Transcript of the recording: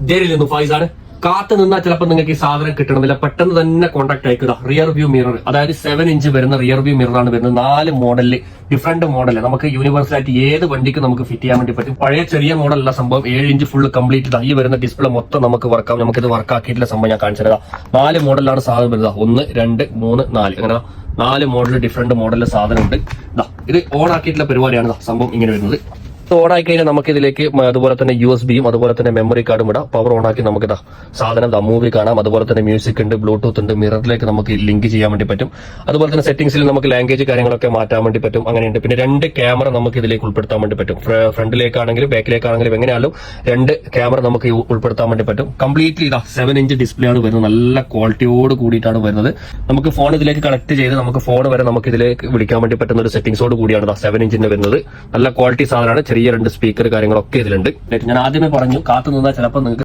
ജയിലിൽ നിന്നും ഫൈസാണ്. കാത്തു നിന്നാൽ ചിലപ്പോൾ നിങ്ങൾക്ക് ഈ സാധനം കിട്ടണമെന്നില്ല, പെട്ടെന്ന് തന്നെ കോൺടാക്ട് അയക്കുക. റിയർ വ്യൂ മിറർ, അതായത് 7 ഇഞ്ച് വരുന്ന റിയർ വ്യൂ മിററാണ് വരുന്നത്. 4 മോഡലില്, ഡിഫറെന്റ് മോഡല് നമുക്ക് യൂണിവേഴ്സലായിട്ട് ഏത് വണ്ടിക്ക് നമുക്ക് ഫിറ്റ് ചെയ്യാൻ വേണ്ടി പറ്റും. പഴയ ചെറിയ മോഡലല്ല സംഭവം, 7 ഇഞ്ച് ഫുൾ കംപ്ലീറ്റ്. ഈ വരുന്ന ഡിസ്പ്ലേ മൊത്തം നമുക്ക് വർക്കാവും. നമുക്കിത് വർക്കാക്കിയിട്ടുള്ള സംഭവം ഞാൻ കാണിച്ചു തരാം. 4 മോഡലാണ് സാധനം വരുന്നത്. 1, 2, 3, 4 അങ്ങനെ 4 മോഡൽ, ഡിഫറെന്റ് മോഡലിലെ സാധനം ഉണ്ട്. ഇത് ഓൺ ആക്കിയിട്ടുള്ള പരിപാടിയാണ് സംഭവം ഇങ്ങനെ വരുന്നത്. ഓണായി കഴിഞ്ഞാൽ നമുക്ക് ഇതിലേക്ക് അതുപോലെ തന്നെ USB-യും അതുപോലെ തന്നെ മെമ്മറി കാർഡും ഇടാം. പവർ ഓൺ ആക്കി നമുക്ക് സാധനം മൂവി കാണാം. അതുപോലെ തന്നെ മ്യൂസിക് ഉണ്ട്, ബ്ലൂടൂത്ത് ഉണ്ട്, മിററിലേക്ക് നമുക്ക് ലിങ്ക് ചെയ്യാൻ വേണ്ടി പറ്റും. അതുപോലെ തന്നെ സെറ്റിംഗ്സിൽ നമുക്ക് ലാംഗ്വേജ് കാര്യങ്ങളൊക്കെ മാറ്റാൻ വേണ്ടി പറ്റും. അങ്ങനെയുണ്ട്. പിന്നെ 2 ക്യാമറ നമുക്ക് ഇതിലേക്ക് ഉൾപ്പെടുത്താൻ വേണ്ടി പറ്റും. ഫ്രണ്ടിലേക്കാണെങ്കിലും ബാക്കിലേക്കാണെങ്കിലും എങ്ങനെയാലും 2 ക്യാമറ നമുക്ക് ഉൾപ്പെടുത്താൻ വേണ്ടി പറ്റും. കംപ്ലീറ്റ്ലി 7 ഇഞ്ച് ഡിസ്പ്ലേ ആണ് വരുന്നത്. നല്ല ക്വാളിറ്റിയോട് കൂടിയിട്ടാണ് വരുന്നത്. നമുക്ക് ഫോൺ ഇതിലേക്ക് കണക്ട് ചെയ്ത് നമുക്ക് ഫോൺ വരെ നമുക്ക് ഇതിലേക്ക് വിളിക്കാൻ വേണ്ടി പറ്റുന്ന ഒരു സെറ്റിംഗ്സോട് കൂടിയാണ് 7 ഇഞ്ചിന്റെ വരുന്നത്. നല്ല ക്വാളിറ്റി സാധനമാണ്. ചെറിയ 2 സ്പീക്കർ കാര്യങ്ങളൊക്കെ ഇതിലുണ്ട്. ഞാൻ ആദ്യമേ പറഞ്ഞു, കാത്തു നിന്നാൽ ചിലപ്പോൾ നിങ്ങൾക്ക്